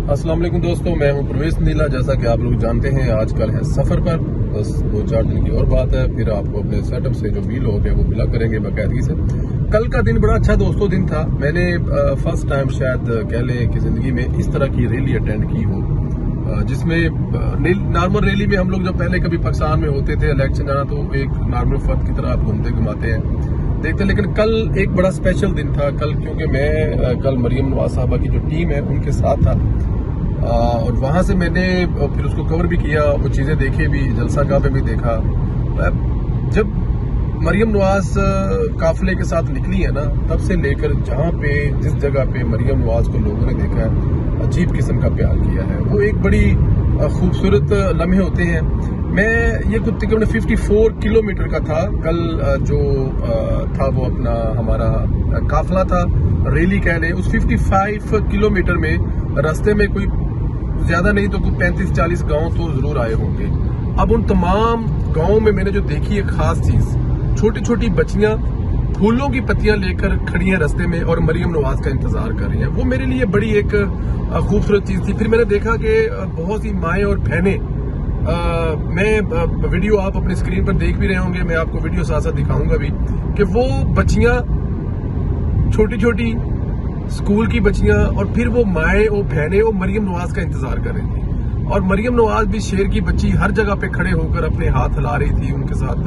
अस्सलाम वालेकुम दोस्तों, मैं हूं प्रवेश नीला। जैसा कि आप लोग जानते हैं आजकल है सफर पर, बस 2-4 दिन की और बात है, फिर आपको अपने सेटअप से जो भी लोग हैं वो मिला करेंगे बाकायदगी से। कल का दिन बड़ा अच्छा दोस्तों दिन था। मैंने फर्स्ट टाइम शायद कह लें कि जिंदगी में इस तरह की रैली अटेंड की हो, जिसमें नॉर्मल रैली में हम लोग जब पहले कभी पाकिस्तान में होते थे इलेक्शन जाना, तो एक नॉर्मल फर्द की तरह आप घूमते घुमाते हैं देखते, लेकिन कल एक बड़ा स्पेशल दिन था। कल क्योंकि मैं कल मरियम नवाज साहबा की जो टीम है उनके साथ था, और वहां से मैंने फिर उसको कवर भी किया, वो चीजें देखी भी, जलसा गाह पे भी देखा। जब मरियम नवाज काफिले के साथ निकली है ना, तब से लेकर जहां पे जिस जगह पे मरियम नवाज को लोगों ने देखा है, अजीब किस्म का प्यार किया है। वो एक बड़ी खूबसूरत लम्हे होते हैं। मैं ये कुछ तकरीबन 54 किलोमीटर का था कल जो था वो अपना हमारा काफिला था, रैली कह लें। उस 55 किलोमीटर में रास्ते में कोई ज्यादा नहीं तो कोई 35-40 गांव तो जरूर आए होंगे। अब उन तमाम गांवों में मैंने जो देखी एक खास चीज, छोटी छोटी बच्चियां फूलों की पत्तियां लेकर खड़ी हैं रास्ते में और मरियम नवाज का इंतजार कर रही हैं। वो मेरे लिए बड़ी एक खूबसूरत चीज थी। फिर मैंने देखा कि बहुत सी माएँ और बहनें, मैं वीडियो आप अपनी स्क्रीन पर देख भी रहे होंगे, मैं आपको वीडियो साथ साथ दिखाऊंगा भी, कि वो बच्चियां छोटी छोटी स्कूल की बच्चियां और फिर वो माएँ और बहनें वो मरियम नवाज का इंतजार कर रही थी। और मरियम नवाज भी शेर की बच्ची हर जगह पे खड़े होकर अपने हाथ हिला रही थी, उनके साथ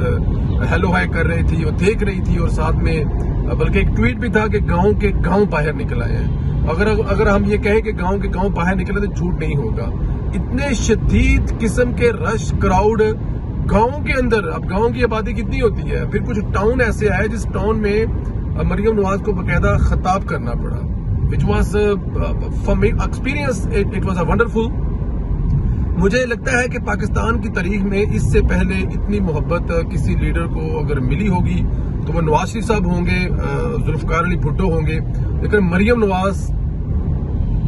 हेलो हाय कर रही थी और देख रही थी। और साथ में बल्कि एक ट्वीट भी था कि गांव के गांव बाहर निकल आए हैं। अगर हम ये कहें कि गांव के गांव बाहर निकले तो झूठ नहीं होगा। इतने शदीद किस्म के रश क्राउड गांव के अंदर। अब गांव की आबादी कितनी होती है, फिर कुछ टाउन ऐसे आए जिस टाउन में मरियम नवाज को बकायदा खिताब करना पड़ा, which was for me experience, it was a wonderful. मुझे लगता है कि पाकिस्तान की तारीख में इससे पहले इतनी मोहब्बत किसी लीडर को अगर मिली होगी तो वो नवाज शरीफ साहब होंगे, जुल्फकार अली भुट्टो होंगे, लेकिन मरियम नवाज,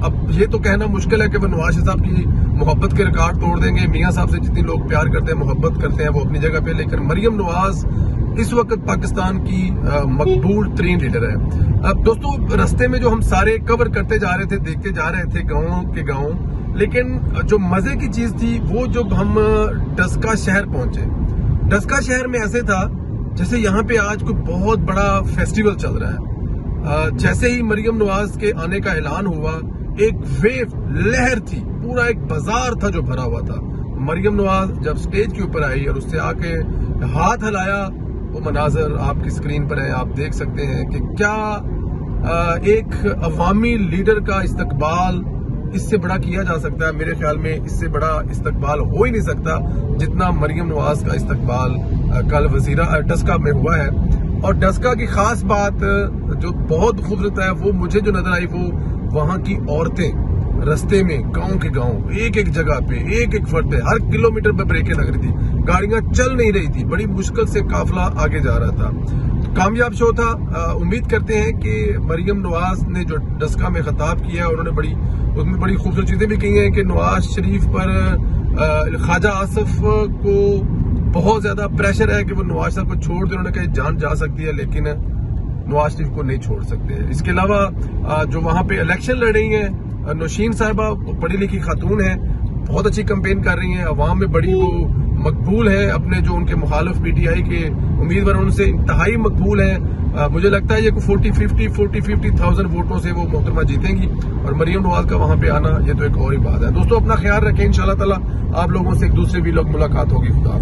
अब ये तो कहना मुश्किल है कि वो नवाज शरीफ साहब की मोहब्बत के रिकॉर्ड तोड़ देंगे। मियां साहब से जितने लोग प्यार करते हैं, मोहब्बत करते हैं, वो अपनी जगह पे, लेकिन मरियम नवाज इस वक्त पाकिस्तान की मकबूल तरीन लीडर है। अब दोस्तों रास्ते में जो हम सारे कवर करते जा रहे थे, देखते जा रहे थे गाँव के गाँव, लेकिन जो मजे की चीज थी वो जब हम डस्का शहर पहुंचे। डस्का शहर में ऐसे था जैसे यहाँ पे आज कोई बहुत बड़ा फेस्टिवल चल रहा है। जैसे ही मरियम नवाज के आने का ऐलान हुआ, एक वेव लहर थी, पूरा एक बाजार था जो भरा हुआ था। मरियम नवाज जब स्टेज के ऊपर आई और उससे आके हाथ हिलाया, वो मनाजर आपकी स्क्रीन पर है, आप देख सकते हैं कि क्या एक अवामी लीडर का इस्तकबाल इससे बड़ा किया जा सकता है। मेरे ख्याल में इससे बड़ा इस्तकबाल हो ही नहीं सकता जितना मरियम नवाज का इस्तकबाल कल वजीरा डस्का में हुआ है। और डस्का की खास बात जो बहुत खूबसूरत है, वो मुझे जो नजर आई, वो वहां की औरतें रास्ते में गांव के गांव एक एक जगह पे एक एक फर्द पे हर किलोमीटर पे ब्रेकें लग रही थी, गाड़ियां चल नहीं रही थी, बड़ी मुश्किल से काफिला आगे जा रहा था। कामयाब शो था। उम्मीद करते हैं कि मरियम नवाज ने जो डस्का में खिताब किया, उन्होंने उसमें बड़ी खूबसूरत चीजें भी कही हैं कि नवाज शरीफ पर ख्वाजा आसिफ को बहुत ज्यादा प्रेशर है कि वो नवाज साहब को छोड़ दे। उन्होंने कहा जान जा सकती है लेकिन नवाज शरीफ को नहीं छोड़ सकते। इसके अलावा जो वहां पे इलेक्शन लड़ रही हैं, नौशीन साहिबा पढ़ी लिखी खातून है, बहुत अच्छी कैंपेन कर रही हैं, अवाम में बड़ी वो मकबूल है। अपने जो उनके मुखालिफ पीटीआई के उम्मीदवार उनसे इंतहाई मकबूल है। मुझे लगता है ये 40-50,000 वोटों से वो मोहतरमा जीतेंगी। और मरियम नवाज का वहां पे आना, ये तो एक और ही बात है। दोस्तों अपना ख्याल रखें, इंशाल्लाह ताला आप लोगों से एक दूसरे भी लोग मुलाकात होगी। खुदा हाफिज़।